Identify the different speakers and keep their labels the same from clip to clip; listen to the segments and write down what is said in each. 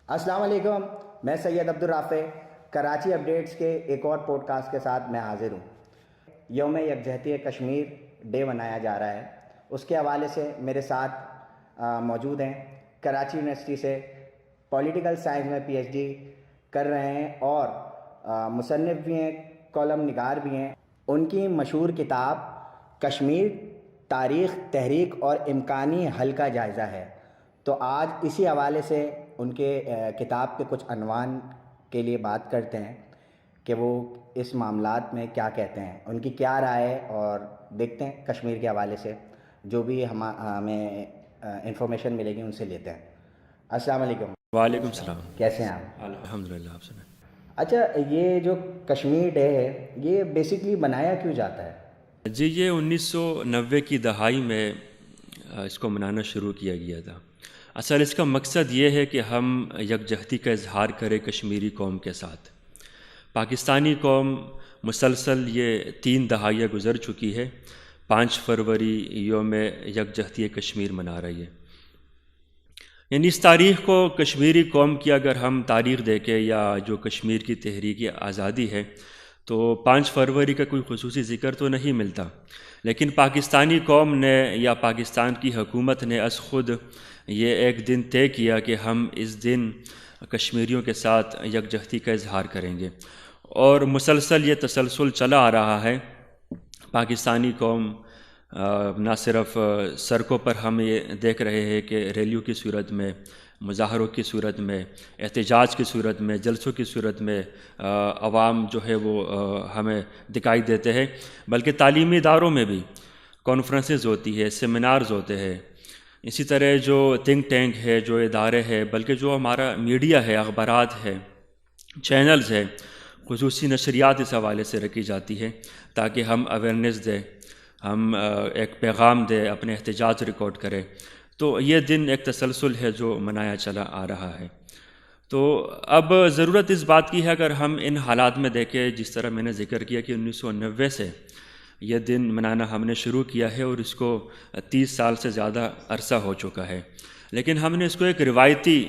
Speaker 1: السلام علیکم، میں سید عبدالرافع کراچی اپڈیٹس کے ایک اور پوڈ کاسٹ کے ساتھ میں حاضر ہوں۔ یوم یکجہتی کشمیر ڈے منایا جا رہا ہے، اس کے حوالے سے میرے ساتھ موجود ہیں کراچی یونیورسٹی سے پولیٹیکل سائنس میں پی ایچ ڈی کر رہے ہیں اور مصنف بھی ہیں، کالم نگار بھی ہیں۔ ان کی مشہور کتاب کشمیر تاریخ، تحریک اور امکانی حل کا جائزہ ہے۔ تو آج اسی حوالے سے ان کے کتاب کے کچھ عنوان کے لیے بات کرتے ہیں کہ وہ اس معاملات میں کیا کہتے ہیں، ان کی کیا رائے ہے، اور دیکھتے ہیں کشمیر کے حوالے سے جو بھی ہمیں انفارمیشن ملے گی ان سے لیتے ہیں۔ السلام علیکم۔
Speaker 2: وعلیکم السلام۔
Speaker 1: کیسے ہیں آپ؟
Speaker 2: الحمد للہ، آپ سنائیں۔
Speaker 1: اچھا، یہ جو کشمیر ڈے ہے یہ بیسکلی بنایا کیوں جاتا ہے؟
Speaker 2: جی، یہ 1990 کی دہائی میں اس کو منانا شروع کیا گیا تھا۔ اصل اس کا مقصد یہ ہے کہ ہم یکجہتی کا اظہار کریں کشمیری قوم کے ساتھ۔ پاکستانی قوم مسلسل یہ 3 دہائیاں گزر چکی ہے، 5 فروری یوم یکجہتی کشمیر منا رہی ہے۔ یعنی اس تاریخ کو کشمیری قوم کی اگر ہم تاریخ دیکھیں یا جو کشمیر کی تحریک آزادی ہے تو 5 فروری کا کوئی خصوصی ذکر تو نہیں ملتا، لیکن پاکستانی قوم نے یا پاکستان کی حکومت نے از خود یہ ایک دن طے کیا کہ ہم اس دن کشمیریوں کے ساتھ یکجہتی کا اظہار کریں گے، اور مسلسل یہ تسلسل چلا آ رہا ہے۔ پاکستانی قوم نہ صرف سڑکوں پر ہم یہ دیکھ رہے ہیں کہ ریلیوں کی صورت میں، مظاہروں کی صورت میں، احتجاج کی صورت میں، جلسوں کی صورت میں عوام جو ہے وہ ہمیں دکھائی دیتے ہیں، بلکہ تعلیمی اداروں میں بھی کانفرنسز ہوتی ہے، سیمینارز ہوتے ہیں۔ اسی طرح جو تھنک ٹینک ہے، جو ادارے ہیں، بلکہ جو ہمارا میڈیا ہے، اخبارات ہے، چینلز ہے، خصوصی نشریات اس حوالے سے رکھی جاتی ہے تاکہ ہم اویئرنیس دیں، ہم ایک پیغام دیں، اپنے احتجاج ریکارڈ کریں۔ تو یہ دن ایک تسلسل ہے جو منایا چلا آ رہا ہے۔ تو اب ضرورت اس بات کی ہے، اگر ہم ان حالات میں دیکھیں، جس طرح میں نے ذکر کیا کہ 1990 سے یہ دن منانا ہم نے شروع کیا ہے اور اس کو 30 سال سے زیادہ عرصہ ہو چکا ہے، لیکن ہم نے اس کو ایک روایتی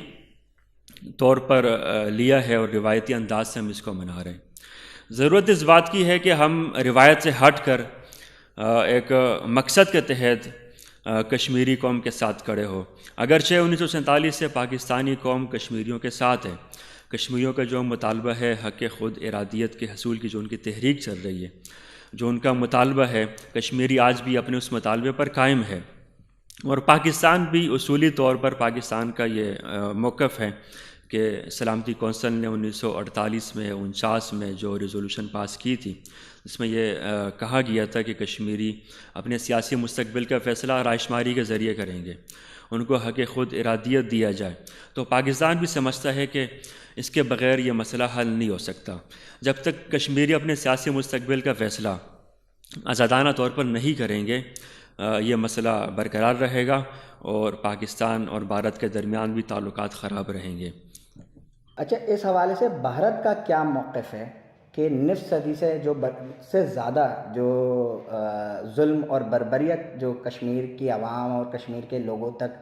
Speaker 2: طور پر لیا ہے اور روایتی انداز سے ہم اس کو منا رہے ہیں۔ ضرورت اس بات کی ہے کہ ہم روایت سے ہٹ کر ایک مقصد کے تحت کشمیری قوم کے ساتھ کھڑے ہو۔ اگرچہ 1947 سے پاکستانی قوم کشمیریوں کے ساتھ ہے، کشمیریوں کا جو مطالبہ ہے حق خود ارادیت کے حصول کی جو ان کی تحریک چل رہی ہے، جو ان کا مطالبہ ہے، کشمیری آج بھی اپنے اس مطالبے پر قائم ہے، اور پاکستان بھی اصولی طور پر پاکستان کا یہ موقف ہے کہ سلامتی کونسل نے 1948 میں 49 میں جو ریزولوشن پاس کی تھی، اس میں یہ کہا گیا تھا کہ کشمیری اپنے سیاسی مستقبل کا فیصلہ رائے شماری کے ذریعے کریں گے، ان کو حق خود ارادیت دیا جائے۔ تو پاکستان بھی سمجھتا ہے کہ اس کے بغیر یہ مسئلہ حل نہیں ہو سکتا۔ جب تک کشمیری اپنے سیاسی مستقبل کا فیصلہ آزادانہ طور پر نہیں کریں گے، یہ مسئلہ برقرار رہے گا اور پاکستان اور بھارت کے درمیان بھی تعلقات خراب رہیں گے۔
Speaker 1: اچھا، اس حوالے سے بھارت کا کیا موقف ہے کہ نصف صدی سے زیادہ جو ظلم اور بربریت جو کشمیر کی عوام اور کشمیر کے لوگوں تک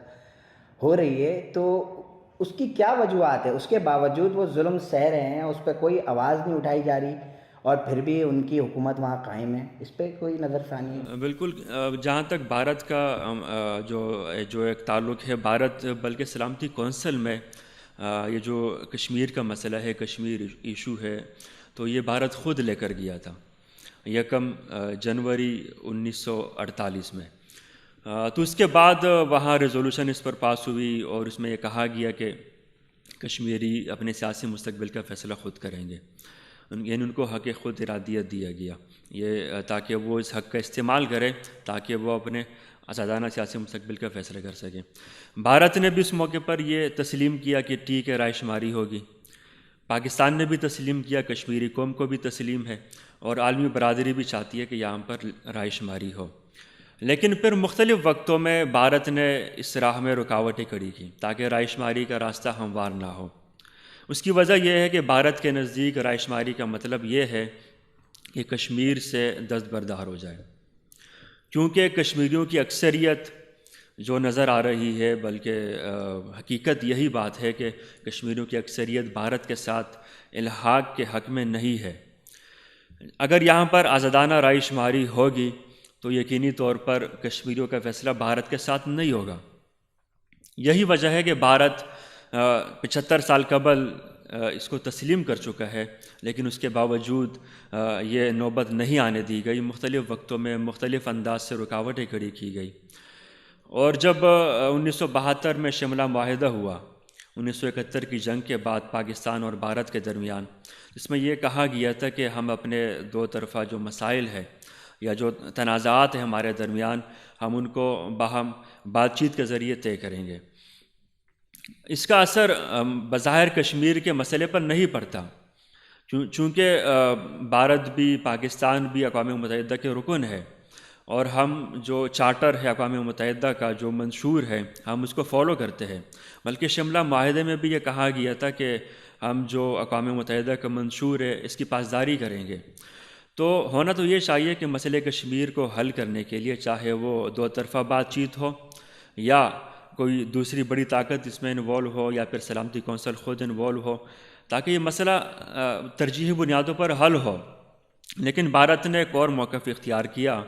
Speaker 1: ہو رہی ہے، تو اس کی کیا وجوہات ہے؟ اس کے باوجود وہ ظلم سہ رہے ہیں، اس پہ کوئی آواز نہیں اٹھائی جا رہی، اور پھر بھی ان کی حکومت وہاں قائم ہے۔ اس پہ کوئی نظر ثانی ہے؟
Speaker 2: بالکل، جہاں تک بھارت کا جو ایک تعلق ہے، بھارت بلکہ سلامتی کونسل میں یہ جو کشمیر کا مسئلہ ہے، کشمیر ایشو ہے، تو یہ بھارت خود لے کر گیا تھا 1 جنوری 1948 میں۔ تو اس کے بعد وہاں ریزولوشن اس پر پاس ہوئی اور اس میں یہ کہا گیا کہ کشمیری اپنے سیاسی مستقبل کا فیصلہ خود کریں گے، یعنی ان کو حق خود ارادیت دیا گیا، یہ تاکہ وہ اس حق کا استعمال کریں تاکہ وہ اپنے آزادانہ سیاسی مستقبل کا فیصلہ کر سکیں۔ بھارت نے بھی اس موقع پر یہ تسلیم کیا کہ ٹھیک ہے، رائے شماری ہوگی۔ پاکستان نے بھی تسلیم کیا، کشمیری قوم کو بھی تسلیم ہے، اور عالمی برادری بھی چاہتی ہے کہ یہاں پر رائے شماری ہو۔ لیکن پھر مختلف وقتوں میں بھارت نے اس راہ میں رکاوٹیں کھڑی کی تاکہ رائے شماری کا راستہ ہموار نہ ہو۔ اس کی وجہ یہ ہے کہ بھارت کے نزدیک رائے شماری کا مطلب یہ ہے کہ کشمیر سے دستبردار ہو جائے، کیونکہ کشمیریوں کی اکثریت جو نظر آ رہی ہے، بلکہ حقیقت یہی بات ہے کہ کشمیریوں کی اکثریت بھارت کے ساتھ الحاق کے حق میں نہیں ہے۔ اگر یہاں پر آزادانہ رائے شماری ہوگی تو یقینی طور پر کشمیریوں کا فیصلہ بھارت کے ساتھ نہیں ہوگا۔ یہی وجہ ہے کہ بھارت 75 سال قبل اس کو تسلیم کر چکا ہے، لیکن اس کے باوجود یہ نوبت نہیں آنے دی گئی۔ مختلف وقتوں میں مختلف انداز سے رکاوٹیں کھڑی کی گئی، اور جب 1972 میں شملہ معاہدہ ہوا، 1971 کی جنگ کے بعد پاکستان اور بھارت کے درمیان، اس میں یہ کہا گیا تھا کہ ہم اپنے دو طرفہ جو مسائل ہیں یا جو تنازعات ہیں ہمارے درمیان، ہم ان کو باہم بات چیت کے ذریعے طے کریں گے۔ اس کا اثر بظاہر کشمیر کے مسئلے پر نہیں پڑتا، چونکہ بھارت بھی پاکستان بھی اقوام متحدہ کے رکن ہے، اور ہم جو چارٹر ہے اقوام متحدہ کا جو منشور ہے ہم اس کو فالو کرتے ہیں۔ بلکہ شملہ معاہدے میں بھی یہ کہا گیا تھا کہ ہم جو اقوام متحدہ کا منشور ہے اس کی پاسداری کریں گے۔ تو ہونا تو یہ چاہیے کہ مسئلے کشمیر کو حل کرنے کے لیے، چاہے وہ دو طرفہ بات چیت ہو یا کوئی دوسری بڑی طاقت اس میں انوالو ہو یا پھر سلامتی کونسل خود انوالو ہو، تاکہ یہ مسئلہ ترجیحی بنیادوں پر حل ہو۔ لیکن بھارت نے ایک اور موقف اختیار کیا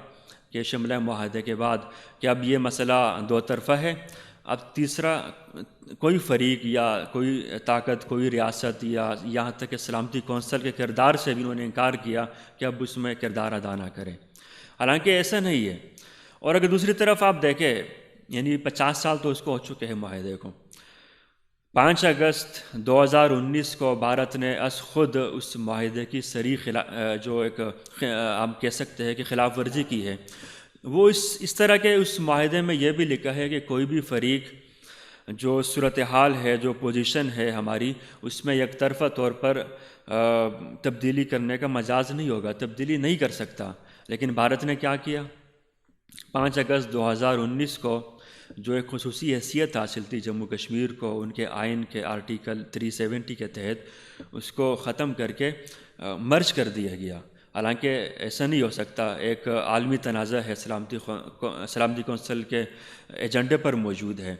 Speaker 2: کہ شملہ معاہدے کے بعد کہ اب یہ مسئلہ دو طرفہ ہے، اب تیسرا کوئی فریق یا کوئی طاقت، کوئی ریاست یا یہاں تک کہ سلامتی کونسل کے کردار سے بھی انہوں نے انکار کیا کہ اب اس میں کردار ادا نہ کریں، حالانکہ ایسا نہیں ہے۔ اور اگر دوسری طرف آپ دیکھیں، یعنی 50 سال تو اس کو ہو چکے ہیں معاہدے کو۔ 5 اگست 2019 کو بھارت نے از خود اس معاہدے کی صریح جو ایک آپ کہہ سکتے ہیں کہ خلاف ورزی کی ہے۔ وہ اس طرح کے اس معاہدے میں یہ بھی لکھا ہے کہ کوئی بھی فریق جو صورتحال ہے، جو پوزیشن ہے ہماری، اس میں یک طرفہ طور پر تبدیلی کرنے کا مجاز نہیں ہوگا، تبدیلی نہیں کر سکتا۔ لیکن بھارت نے کیا کیا؟ 5 اگست 2019 کو جو ایک خصوصی حیثیت حاصل تھی جموں کشمیر کو ان کے آئین کے آرٹیکل 370 کے تحت، اس کو ختم کر کے مرج کر دیا گیا۔ حالانکہ ایسا نہیں ہو سکتا، ایک عالمی تنازع ہے، سلامتی کونسل کے ایجنڈے پر موجود ہے،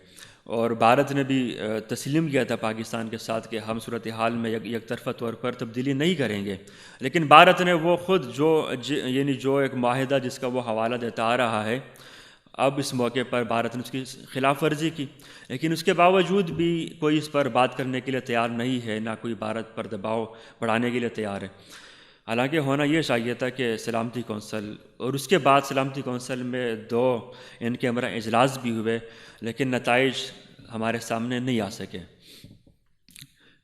Speaker 2: اور بھارت نے بھی تسلیم کیا تھا پاکستان کے ساتھ کہ ہم صورتحال میں یک طرفہ طور پر تبدیلی نہیں کریں گے۔ لیکن بھارت نے وہ خود یعنی جو ایک معاہدہ جس کا وہ حوالہ دیتا آ رہا ہے، اب اس موقع پر بھارت نے اس کی خلاف ورزی کی۔ لیکن اس کے باوجود بھی کوئی اس پر بات کرنے کے لیے تیار نہیں ہے، نہ کوئی بھارت پر دباؤ بڑھانے کے لیے تیار ہے۔ حالانکہ ہونا یہ چاہیے تھا کہ سلامتی کونسل، اور اس کے بعد سلامتی کونسل میں 2 ان کیمرہ اجلاس بھی ہوئے، لیکن نتائج ہمارے سامنے نہیں آ سکے۔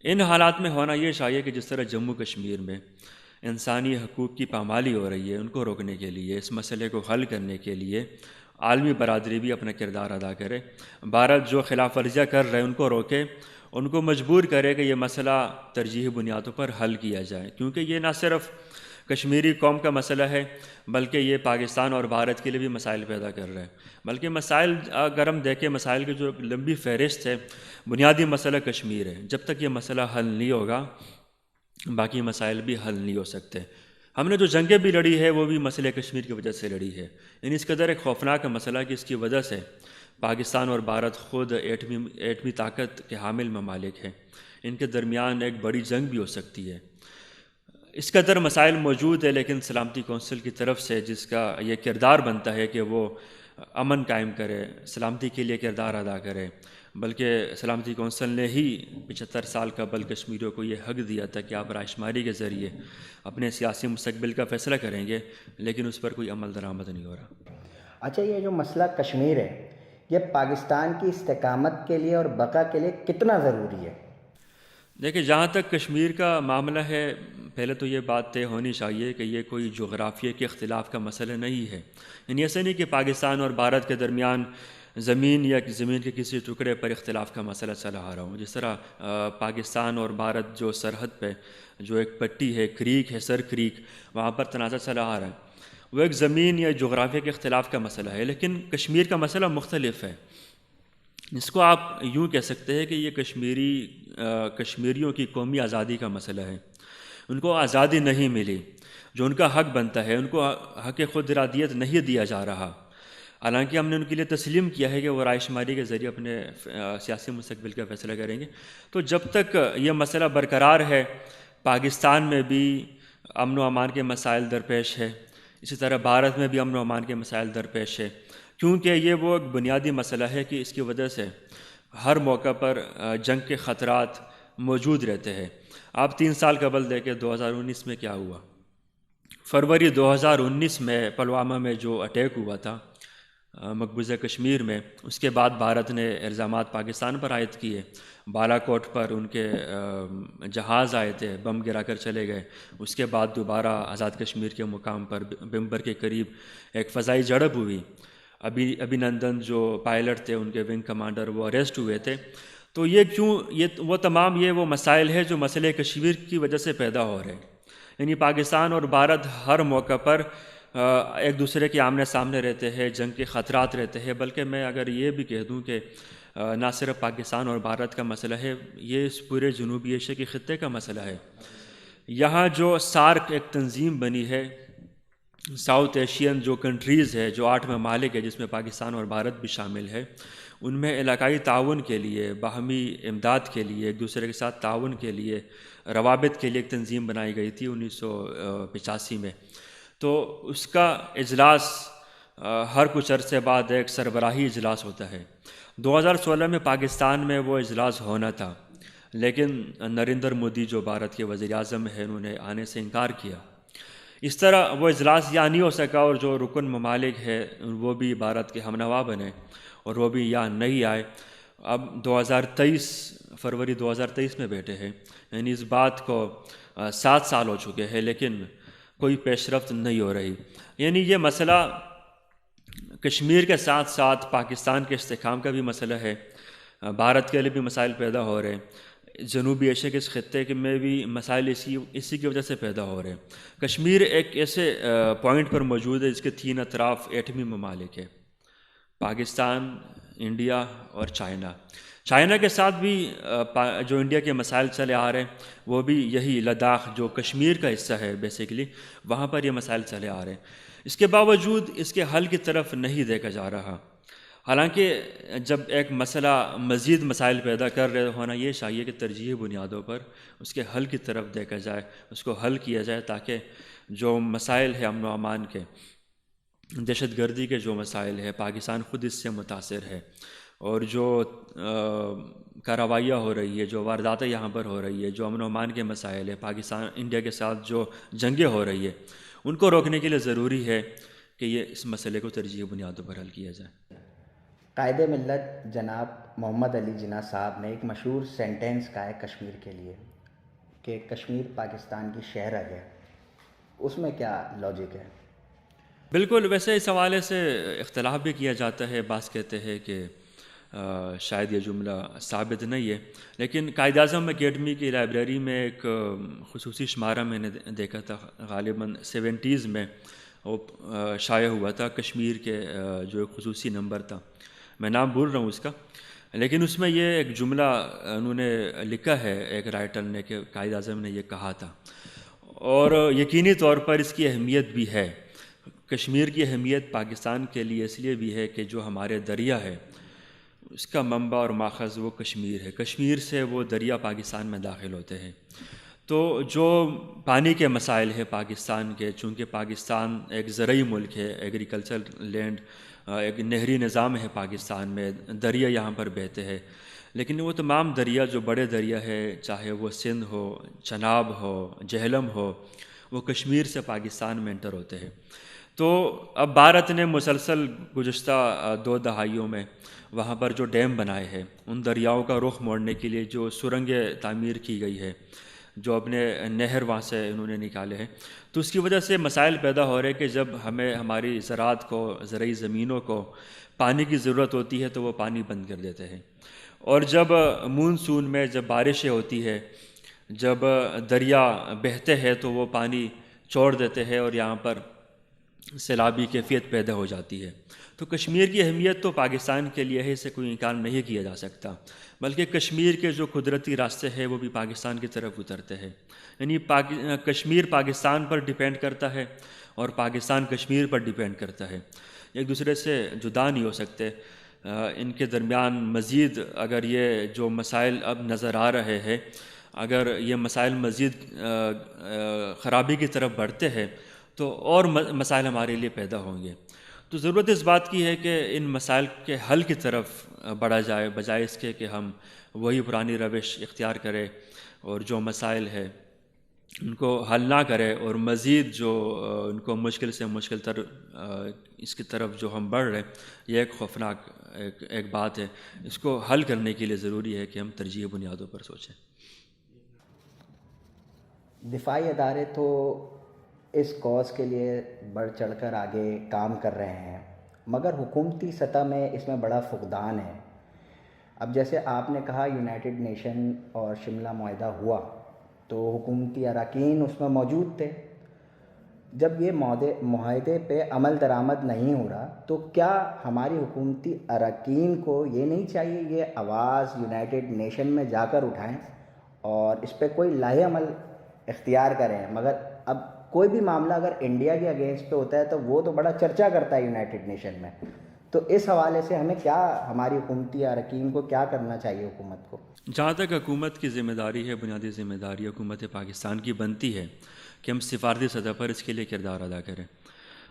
Speaker 2: ان حالات میں ہونا یہ چاہیے کہ جس طرح جموں کشمیر میں انسانی حقوق کی پامالی ہو رہی ہے، ان کو روکنے کے لیے، اس مسئلے کو حل کرنے کے لیے عالمی برادری بھی اپنا کردار ادا کرے۔ بھارت جو خلاف ورزیاں کر رہے ہیں ان کو روکے، ان کو مجبور کرے کہ یہ مسئلہ ترجیحی بنیادوں پر حل کیا جائے، کیونکہ یہ نہ صرف کشمیری قوم کا مسئلہ ہے بلکہ یہ پاکستان اور بھارت کے لیے بھی مسائل پیدا کر رہا ہے۔ بلکہ مسائل اگر ہم دیکھیں، مسائل کی جو لمبی فہرست ہے، بنیادی مسئلہ کشمیر ہے۔ جب تک یہ مسئلہ حل نہیں ہوگا باقی مسائل بھی حل نہیں ہو سکتے۔ ہم نے جو جنگیں بھی لڑی ہے وہ بھی مسئلہ کشمیر کی وجہ سے لڑی ہے، یعنی اس قدر ایک خوفناک مسئلہ کہ اس کی وجہ سے پاکستان اور بھارت خود ایٹمی طاقت کے حامل ممالک ہیں، ان کے درمیان ایک بڑی جنگ بھی ہو سکتی ہے۔ اس قدر مسائل موجود ہے، لیکن سلامتی کونسل کی طرف سے جس کا یہ کردار بنتا ہے کہ وہ امن قائم کرے، سلامتی کے لیے کردار ادا کرے، بلکہ سلامتی کونسل نے ہی 75 سال قبل کشمیریوں کو یہ حق دیا تھا کہ آپ رائے شماری کے ذریعے اپنے سیاسی مستقبل کا فیصلہ کریں گے، لیکن اس پر کوئی عمل درآمد نہیں ہو رہا۔
Speaker 1: اچھا، یہ جو مسئلہ کشمیر ہے یہ پاکستان کی استحکامت کے لیے اور بقا کے لیے کتنا ضروری ہے؟
Speaker 2: دیکھیں، جہاں تک کشمیر کا معاملہ ہے، پہلے تو یہ بات طے ہونی چاہیے کہ یہ کوئی جغرافیے کے اختلاف کا مسئلہ نہیں ہے۔ یعنی ایسا نہیں کہ پاکستان اور بھارت کے درمیان زمین یا زمین کے کسی ٹکڑے پر اختلاف کا مسئلہ چلا آ رہا ہوں۔ جس طرح پاکستان اور بھارت جو سرحد پہ جو ایک پٹی ہے، کریک ہے، سر کریک، وہاں پر تنازع چلا آ رہا ہے، وہ ایک زمین یا جغرافیہ کے اختلاف کا مسئلہ ہے۔ لیکن کشمیر کا مسئلہ مختلف ہے، اس کو آپ یوں کہہ سکتے ہیں کہ یہ کشمیریوں کی قومی آزادی کا مسئلہ ہے۔ ان کو آزادی نہیں ملی جو ان کا حق بنتا ہے، ان کو حق خود ارادیت نہیں دیا جا رہا۔ حالانکہ ہم نے ان کے لیے تسلیم کیا ہے کہ وہ رائے شماری کے ذریعے اپنے سیاسی مستقبل کا فیصلہ کریں گے. تو جب تک یہ مسئلہ برقرار ہے پاکستان میں بھی امن و امان کے مسائل درپیش ہے، اسی طرح بھارت میں بھی امن و امان کے مسائل درپیش ہے، کیونکہ یہ وہ ایک بنیادی مسئلہ ہے کہ اس کی وجہ سے ہر موقع پر جنگ کے خطرات موجود رہتے ہیں. آپ 3 سال قبل دیکھیں 2019 میں کیا ہوا. فروری 2019 میں پلوامہ میں جو اٹیک ہوا تھا مقبوضہ کشمیر میں، اس کے بعد بھارت نے الزامات پاکستان پر عائد کیے. بالا کوٹ پر ان کے جہاز آئے تھے، بم گرا کر چلے گئے. اس کے بعد دوبارہ آزاد کشمیر کے مقام پر بمبر کے قریب ایک فضائی جھڑپ ہوئی. ابھینندن جو پائلٹ تھے ان کے ونگ کمانڈر وہ اریسٹ ہوئے تھے. تو یہ وہ مسائل ہیں جو مسئلہ کشمیر کی وجہ سے پیدا ہو رہے ہیں. یعنی پاکستان اور بھارت ہر موقع پر ایک دوسرے کے آمنے سامنے رہتے ہیں، جنگ کے خطرات رہتے ہیں. بلکہ میں اگر یہ بھی کہہ دوں کہ نہ صرف پاکستان اور بھارت کا مسئلہ ہے، یہ اس پورے جنوبی ایشیا کے خطے کا مسئلہ ہے. یہاں جو سارک ایک تنظیم بنی ہے، ساؤتھ ایشین جو کنٹریز ہے، جو 8 ممالک ہے جس میں پاکستان اور بھارت بھی شامل ہے، ان میں علاقائی تعاون کے لیے، باہمی امداد کے لیے، ایک دوسرے کے ساتھ تعاون کے لیے، روابط کے لیے ایک تنظیم بنائی گئی تھی 1985 میں. تو اس کا اجلاس ہر کچھ عرصے بعد ایک سربراہی اجلاس ہوتا ہے. 2016 میں پاکستان میں وہ اجلاس ہونا تھا، لیکن نریندر مودی جو بھارت کے وزیر اعظم ہیں انہوں نے آنے سے انکار کیا. اس طرح وہ اجلاس یا نہیں ہو سکا، اور جو رکن ممالک ہے وہ بھی بھارت کے ہمنوا بنے اور وہ بھی یا نہیں آئے. اب 2023 فروری 2023 میں بیٹھے ہیں، یعنی اس بات کو 7 سال ہو چکے ہیں، لیکن کوئی پیش رفت نہیں ہو رہی. یعنی یہ مسئلہ کشمیر کے ساتھ ساتھ پاکستان کے استحکام کا بھی مسئلہ ہے. بھارت کے لیے بھی مسائل پیدا ہو رہے ہیں. جنوبی ایشیا کے اس خطے میں بھی مسائل اسی کی وجہ سے پیدا ہو رہے ہیں. کشمیر ایک ایسے پوائنٹ پر موجود ہے جس کے 3 اطراف ایٹمی ممالک ہے، پاکستان، انڈیا اور چائنا. چائنا کے ساتھ بھی جو انڈیا کے مسائل چلے آ رہے ہیں وہ بھی یہی لداخ جو کشمیر کا حصہ ہے بیسیکلی، وہاں پر یہ مسائل چلے آ رہے ہیں. اس کے باوجود اس کے حل کی طرف نہیں دیکھا جا رہا. حالانکہ جب ایک مسئلہ مزید مسائل پیدا کر رہے ہونا یہ چاہیے کہ ترجیحی بنیادوں پر اس کے حل کی طرف دیکھا جائے، اس کو حل کیا جائے، تاکہ جو مسائل ہیں امن و امان کے، دہشت گردی کے جو مسائل ہیں، پاکستان خود اس سے متاثر ہے، اور جو کارروائیاں ہو رہی ہے، جو وارداتیں یہاں پر ہو رہی ہے، جو امن و امان کے مسائل ہیں، پاکستان انڈیا کے ساتھ جو جنگیں ہو رہی ہے، ان کو روکنے کے لیے ضروری ہے کہ یہ اس مسئلے کو ترجیحی بنیادوں پر حل کیا جائے.
Speaker 1: قائد ملت جناب محمد علی جناح صاحب نے ایک مشہور سینٹینس کہا ہے کشمیر کے لیے کہ کشمیر پاکستان کی شہرگ ہے. اس میں کیا لاجک ہے؟
Speaker 2: بالکل، ویسے اس حوالے سے اختلاف بھی کیا جاتا ہے. بعض کہتے ہیں کہ شاید یہ جملہ ثابت نہیں ہے، لیکن قائد اعظم اکیڈمی کی لائبریری میں ایک خصوصی شمارہ میں نے دیکھا تھا، غالباً 70s میں وہ شائع ہوا تھا. کشمیر کے جو ایک خصوصی نمبر تھا، میں نام بھول رہا ہوں اس کا، لیکن اس میں یہ ایک جملہ انہوں نے لکھا ہے ایک رائٹر نے کہ قائد اعظم نے یہ کہا تھا، اور یقینی طور پر اس کی اہمیت بھی ہے. کشمیر کی اہمیت پاکستان کے لیے اس لیے بھی ہے کہ جو ہمارے دریا ہے اس کا منبع اور ماخذ وہ کشمیر ہے. کشمیر سے وہ دریا پاکستان میں داخل ہوتے ہیں. تو جو پانی کے مسائل ہیں پاکستان کے، چونکہ پاکستان ایک زرعی ملک ہے، ایگریکلچر لینڈ، ایک نہری نظام ہے پاکستان میں، دریا یہاں پر بہتے ہیں، لیکن وہ تمام دریا جو بڑے دریا ہے، چاہے وہ سندھ ہو، چناب ہو، جہلم ہو، وہ کشمیر سے پاکستان میں انٹر ہوتے ہیں. تو اب بھارت نے مسلسل گزشتہ 2 دہائیوں میں وہاں پر جو ڈیم بنائے ہیں، ان دریاؤں کا رخ موڑنے کے لیے جو سرنگیں تعمیر کی گئی ہے، جو اپنے نہر وہاں سے انہوں نے نکالے ہیں، تو اس کی وجہ سے مسائل پیدا ہو رہے ہیں کہ جب ہمیں ہماری زراعت کو، زرعی زمینوں کو پانی کی ضرورت ہوتی ہے تو وہ پانی بند کر دیتے ہیں، اور جب مونسون میں جب بارشیں ہوتی ہے، جب دریا بہتے ہیں تو وہ پانی چھوڑ دیتے ہیں اور یہاں پر سیلابی کیفیت پیدا ہو جاتی ہے. تو کشمیر کی اہمیت تو پاکستان کے لیے ہے، اسے کوئی انکار نہیں کیا جا سکتا، بلکہ کشمیر کے جو قدرتی راستے ہیں وہ بھی پاکستان کی طرف اترتے ہیں. یعنی کشمیر پاکستان پر ڈیپینڈ کرتا ہے اور پاکستان کشمیر پر ڈیپینڈ کرتا ہے. ایک دوسرے سے جدا نہیں ہو سکتے. ان کے درمیان مزید اگر یہ جو مسائل اب نظر آ رہے ہیں، اگر یہ مسائل مزید خرابی کی طرف بڑھتے ہیں تو اور مسائل ہمارے لیے پیدا ہوں گے. تو ضرورت اس بات کی ہے کہ ان مسائل کے حل کی طرف بڑھا جائے، بجائے اس کے کہ ہم وہی پرانی روش اختیار کریں اور جو مسائل ہے ان کو حل نہ کرے، اور مزید جو ان کو مشکل سے مشکل تر اس کی طرف جو ہم بڑھ رہے ہیں، یہ ایک خوفناک ایک بات ہے. اس کو حل کرنے کے لیے ضروری ہے کہ ہم ترجیحی بنیادوں پر سوچیں.
Speaker 1: دفاعی ادارے تو اس کاز کے لیے بڑھ چڑھ کر آگے کام کر رہے ہیں، مگر حکومتی سطح میں اس میں بڑا فقدان ہے. اب جیسے آپ نے کہا یونائٹڈ نیشن اور شملہ معاہدہ ہوا تو حکومتی اراکین اس میں موجود تھے. جب یہ معاہدے پہ عمل درآمد نہیں ہو رہا تو کیا ہماری حکومتی اراکین کو یہ نہیں چاہیے یہ آواز یونائٹڈ نیشن میں جا کر اٹھائیں اور اس پہ کوئی لاہے عمل اختیار کریں؟ مگر اب کوئی بھی معاملہ اگر انڈیا کے اگینسٹ پہ ہوتا ہے تو وہ تو بڑا چرچا کرتا ہے یونائٹڈ نیشن میں. تو اس حوالے سے ہمیں کیا، ہماری حکومتی اراکین کو کیا کرنا چاہیے حکومت کو؟
Speaker 2: جہاں تک حکومت کی ذمہ داری ہے، بنیادی ذمہ داری حکومت پاکستان کی بنتی ہے کہ ہم سفارتی سطح پر اس کے لیے کردار ادا کریں.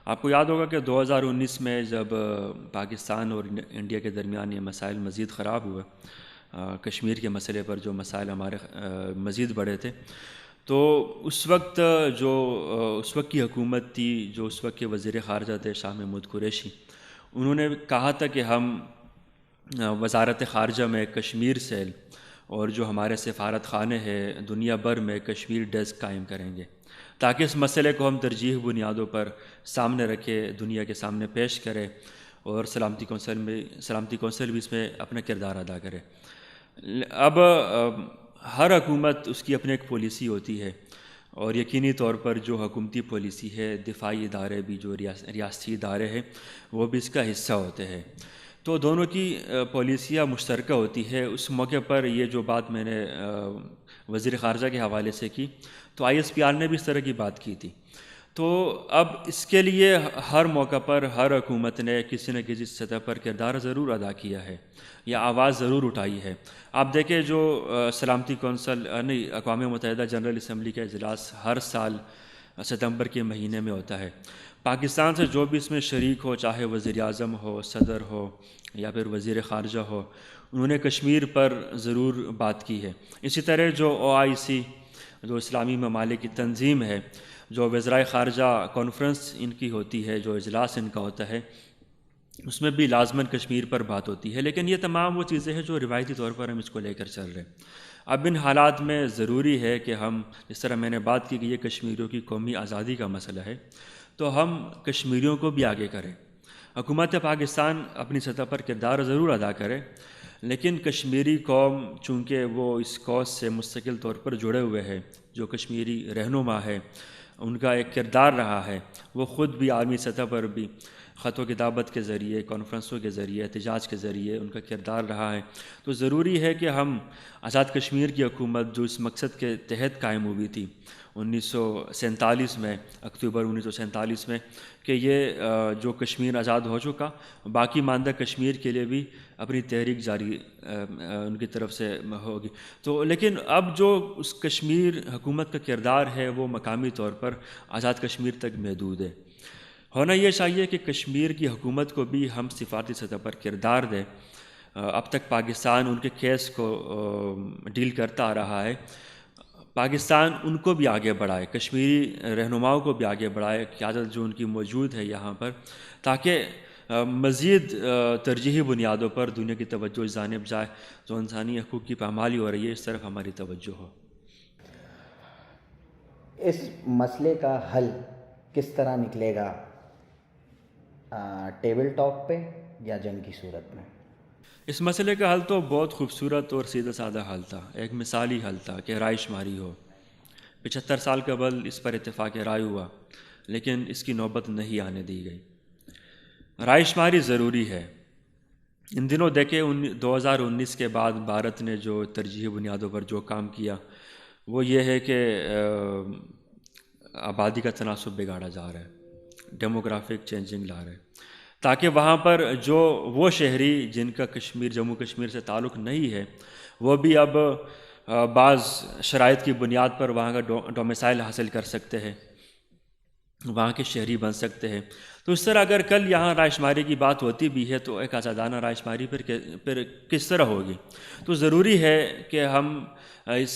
Speaker 2: آپ کو یاد ہوگا کہ 2019 میں جب پاکستان اور انڈیا کے درمیان یہ مسائل مزید خراب ہوئے، کشمیر کے مسئلے پر جو مسائل ہمارے مزید بڑھے تھے، تو اس وقت کی حکومت تھی، جو اس وقت کے وزیر خارجہ تھے شاہ محمود قریشی، انہوں نے کہا تھا کہ ہم وزارت خارجہ میں کشمیر سیل اور جو ہمارے سفارت خانے ہیں دنیا بھر میں کشمیر ڈیسک قائم کریں گے، تاکہ اس مسئلے کو ہم ترجیحی بنیادوں پر سامنے رکھے، دنیا کے سامنے پیش کرے، اور سلامتی کونسل بھی اس میں اپنا کردار ادا کرے. اب ہر حکومت اس کی اپنی ایک پالیسی ہوتی ہے، اور یقینی طور پر جو حکومتی پالیسی ہے، دفاعی ادارے بھی جو ریاستی ادارے ہیں وہ بھی اس کا حصہ ہوتے ہیں. تو دونوں کی پالیسیاں مشترکہ ہوتی ہے. اس موقع پر یہ جو بات میں نے وزیر خارجہ کے حوالے سے کی، تو ISPR نے بھی اس طرح کی بات کی تھی. تو اب اس کے لیے ہر موقع پر ہر حکومت نے کسی نہ کسی سطح پر کردار ضرور ادا کیا ہے یا آواز ضرور اٹھائی ہے. آپ دیکھیں جو سلامتی کونسل اقوام متحدہ جنرل اسمبلی کا اجلاس ہر سال ستمبر کے مہینے میں ہوتا ہے. پاکستان سے جو بھی اس میں شریک ہو، چاہے وزیر اعظم ہو، صدر ہو یا پھر وزیر خارجہ ہو، انہوں نے کشمیر پر ضرور بات کی ہے. اسی طرح جو OIC جو اسلامی ممالک کی تنظیم ہے، جو وزرائے خارجہ کانفرنس ان کی ہوتی ہے، جو اجلاس ان کا ہوتا ہے، اس میں بھی لازماً کشمیر پر بات ہوتی ہے. لیکن یہ تمام وہ چیزیں ہیں جو روایتی طور پر ہم اس کو لے کر چل رہے ہیں. اب ان حالات میں ضروری ہے کہ ہم، جس طرح میں نے بات کی کہ یہ کشمیریوں کی قومی آزادی کا مسئلہ ہے، تو ہم کشمیریوں کو بھی آگے کریں. حکومت پاکستان اپنی سطح پر کردار ضرور ادا کرے، لیکن کشمیری قوم چونکہ وہ اس کاز سے مستقل طور پر جڑے ہوئے ہیں، جو کشمیری رہنما ہے ان کا ایک کردار رہا ہے، وہ خود بھی عالمی سطح پر بھی خط و کتابت کے ذریعے، کانفرنسوں کے ذریعے، احتجاج کے ذریعے ان کا کردار رہا ہے. تو ضروری ہے کہ ہم آزاد کشمیر کی حکومت جو اس مقصد کے تحت قائم ہوئی تھی 1947 میں، اکتوبر 1947 میں، کہ یہ جو کشمیر آزاد ہو چکا، باقی ماندہ کشمیر کے لیے بھی اپنی تحریک جاری ان کی طرف سے ہوگی. تو لیکن اب جو اس کشمیر حکومت کا کردار ہے وہ مقامی طور پر آزاد کشمیر تک محدود ہے. ہونا یہ چاہیے کہ کشمیر کی حکومت کو بھی ہم سفارتی سطح پر کردار دیں. اب تک پاکستان ان کے کیس کو ڈیل کرتا آ رہا ہے، پاکستان ان کو بھی آگے بڑھائے، کشمیری رہنماؤں کو بھی آگے بڑھائے، قیادت جو ان کی موجود ہے یہاں پر، تاکہ مزید ترجیحی بنیادوں پر دنیا کی توجہ اس جانب جائے. جو انسانی حقوق کی پامالی ہو رہی ہے اس طرف ہماری توجہ ہو.
Speaker 1: اس مسئلے کا حل کس طرح نکلے گا؟ ٹیبل ٹاک پہ یا جنگ کی صورت میں؟
Speaker 2: اس مسئلے کا حل تو بہت خوبصورت اور سیدھا سادہ حل تھا، ایک مثالی حل تھا کہ رائے شماری ہو. 75 سال قبل اس پر اتفاق رائے ہوا، لیکن اس کی نوبت نہیں آنے دی گئی. رائے شماری ضروری ہے. ان دنوں دیکھیں 2019 کے بعد بھارت نے جو ترجیحی بنیادوں پر جو کام کیا وہ یہ ہے کہ آبادی کا تناسب بگاڑا جا رہا ہے، ڈیموگرافک چینجنگ لا رہے ہیں. تاکہ وہاں پر جو وہ شہری جن کا کشمیر جموں کشمیر سے تعلق نہیں ہے وہ بھی اب بعض شرائط کی بنیاد پر وہاں کا ڈومیسائل حاصل کر سکتے ہیں، وہاں کے شہری بن سکتے ہیں۔ تو اس طرح اگر کل یہاں رائے شماری کی بات ہوتی بھی ہے تو ایک آزادانہ رائے شماری پھر کس طرح ہوگی؟ تو ضروری ہے کہ ہم اس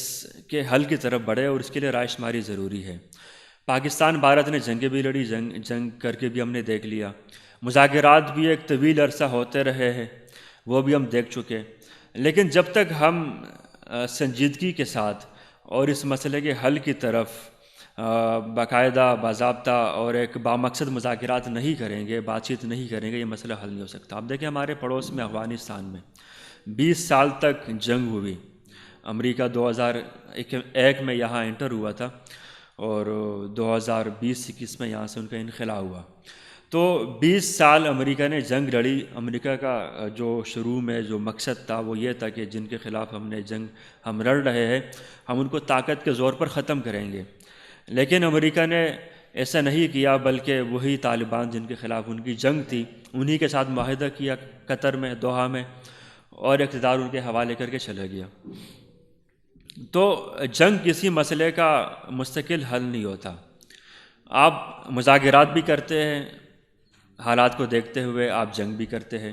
Speaker 2: کے حل کی طرف بڑھیں، اور اس کے لیے رائے شماری ضروری ہے۔ پاکستان بھارت نے جنگیں بھی لڑی، جنگ کر کے بھی ہم نے دیکھ لیا، مذاکرات بھی ایک طویل عرصہ ہوتے رہے ہیں، وہ بھی ہم دیکھ چکے، لیکن جب تک ہم سنجیدگی کے ساتھ اور اس مسئلے کے حل کی طرف باقاعدہ باضابطہ اور ایک بامقصد مذاکرات نہیں کریں گے، بات چیت نہیں کریں گے، یہ مسئلہ حل نہیں ہو سکتا۔ آپ دیکھیں ہمارے پڑوس میں افغانستان میں 20 سال تک جنگ ہوئی، امریکہ 2001 میں یہاں انٹر ہوا تھا اور 2020-21 میں یہاں سے ان کا انخلا ہوا۔ تو 20 سال امریکہ نے جنگ لڑی۔ امریکہ کا جو شروع میں جو مقصد تھا وہ یہ تھا کہ جن کے خلاف ہم لڑ رہے ہیں ہم ان کو طاقت کے زور پر ختم کریں گے، لیکن امریکہ نے ایسا نہیں کیا، بلکہ وہی طالبان جن کے خلاف ان کی جنگ تھی انہی کے ساتھ معاہدہ کیا قطر میں، دوحہ میں، اور اقتدار ان کے حوالے کر کے چلا گیا۔ تو جنگ کسی مسئلے کا مستقل حل نہیں ہوتا۔ آپ مذاکرات بھی کرتے ہیں، حالات کو دیکھتے ہوئے آپ جنگ بھی کرتے ہیں،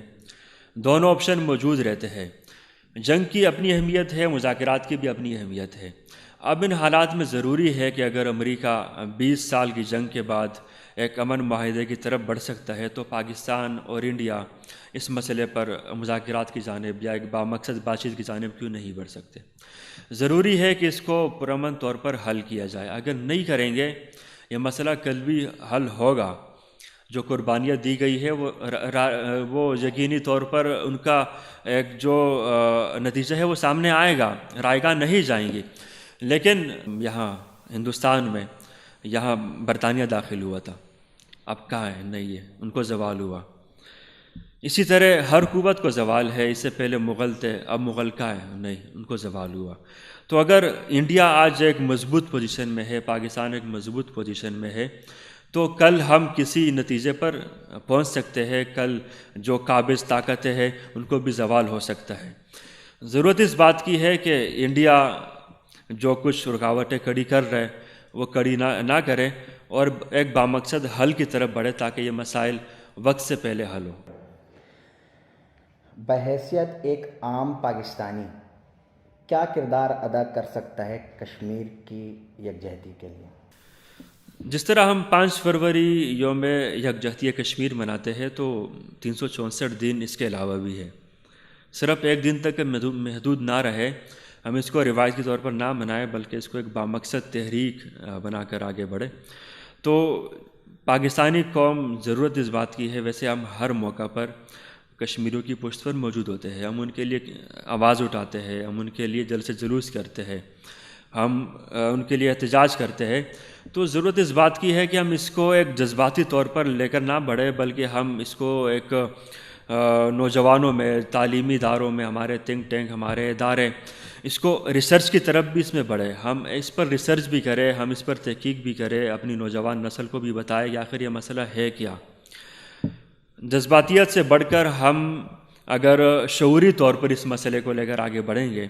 Speaker 2: دونوں آپشن موجود رہتے ہیں۔ جنگ کی اپنی اہمیت ہے، مذاکرات کی بھی اپنی اہمیت ہے۔ اب ان حالات میں ضروری ہے کہ اگر امریکہ 20 سال کی جنگ کے بعد ایک امن معاہدے کی طرف بڑھ سکتا ہے تو پاکستان اور انڈیا اس مسئلے پر مذاکرات کی جانب یا ایک بامقصد بات چیت کی جانب کیوں نہیں بڑھ سکتے؟ ضروری ہے کہ اس کو پرامن طور پر حل کیا جائے۔ اگر نہیں کریں گے یہ مسئلہ کل بھی حل ہوگا۔ جو قربانیاں دی گئی ہے وہ یقینی طور پر ان کا ایک جو نتیجہ ہے وہ سامنے آئے گا، رائے گاہ نہیں جائیں گی۔ لیکن یہاں ہندوستان میں یہاں برطانیہ داخل ہوا تھا، اب کہاں ہے؟ نہیں ہے، ان کو زوال ہوا۔ اسی طرح ہر قوت کو زوال ہے، اس سے پہلے مغل تھے، اب مغل کہاں ہے؟ نہیں، ان کو زوال ہوا۔ تو اگر انڈیا آج ایک مضبوط پوزیشن میں ہے، پاکستان ایک مضبوط پوزیشن میں ہے، تو کل ہم کسی نتیجے پر پہنچ سکتے ہیں، کل جو قابض طاقتیں ہیں ان کو بھی زوال ہو سکتا ہے۔ ضرورت اس بات کی ہے کہ انڈیا جو کچھ رکاوٹیں کھڑی کر رہے وہ کھڑی نہ کرے اور ایک بامقصد حل کی طرف بڑھے تاکہ یہ مسائل وقت سے پہلے حل ہو۔
Speaker 1: بحیثیت ایک عام پاکستانی کیا کردار ادا کر سکتا ہے کشمیر کی یکجہتی کے لیے؟
Speaker 2: جس طرح ہم 5 فروری یوم یکجہتی کشمیر مناتے ہیں تو 364 دن اس کے علاوہ بھی ہے۔ صرف ایک دن تک محدود نہ رہے، ہم اس کو روایت کے طور پر نہ منائیں بلکہ اس کو ایک بامقصد تحریک بنا کر آگے بڑھے۔ تو پاکستانی قوم ضرورت اس بات کی ہے، ویسے ہم ہر موقع پر کشمیریوں کی پشت پر موجود ہوتے ہیں، ہم ان کے لیے آواز اٹھاتے ہیں، ہم ان کے لیے جلسے جلوس کرتے ہیں، ہم ان کے لیے احتجاج کرتے ہیں۔ تو ضرورت اس بات کی ہے کہ ہم اس کو ایک جذباتی طور پر لے کر نہ بڑھے بلکہ ہم اس کو ایک نوجوانوں میں، تعلیمی اداروں میں، ہمارے تھنک ٹینک، ہمارے ادارے، اس کو ریسرچ کی طرف بھی اس میں بڑھے، ہم اس پر ریسرچ بھی کریں، ہم اس پر تحقیق بھی کریں، اپنی نوجوان نسل کو بھی بتائیں کہ آخر یہ مسئلہ ہے کیا۔ جذباتیت سے بڑھ کر ہم اگر شعوری طور پر اس مسئلے کو لے کر آگے بڑھیں گے،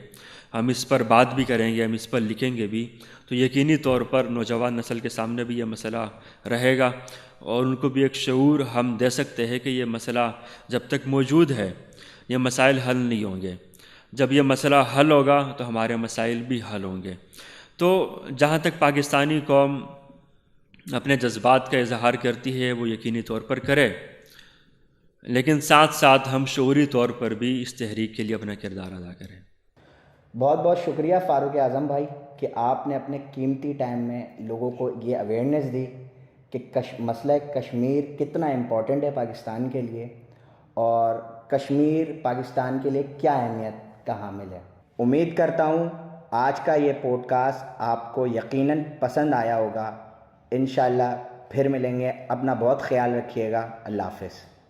Speaker 2: ہم اس پر بات بھی کریں گے، ہم اس پر لکھیں گے بھی، تو یقینی طور پر نوجوان نسل کے سامنے بھی یہ مسئلہ رہے گا اور ان کو بھی ایک شعور ہم دے سکتے ہیں کہ یہ مسئلہ جب تک موجود ہے یہ مسائل حل نہیں ہوں گے، جب یہ مسئلہ حل ہوگا تو ہمارے مسائل بھی حل ہوں گے۔ تو جہاں تک پاکستانی قوم اپنے جذبات کا اظہار کرتی ہے وہ یقینی طور پر کرے، لیکن ساتھ ساتھ ہم شعوری طور پر بھی اس تحریک کے لیے اپنا کردار ادا کریں۔
Speaker 1: بہت بہت شکریہ فاروق اعظم بھائی کہ آپ نے اپنے قیمتی ٹائم میں لوگوں کو یہ اویئرنیس دی کہ مسئلہ کشمیر کتنا امپورٹنٹ ہے پاکستان کے لیے اور کشمیر پاکستان کے لیے کیا اہمیت کا حامل ہے۔ امید کرتا ہوں آج کا یہ پوڈ کاسٹ آپ کو یقیناً پسند آیا ہوگا۔ انشاءاللہ پھر ملیں گے، اپنا بہت خیال رکھیے گا۔ اللہ حافظ۔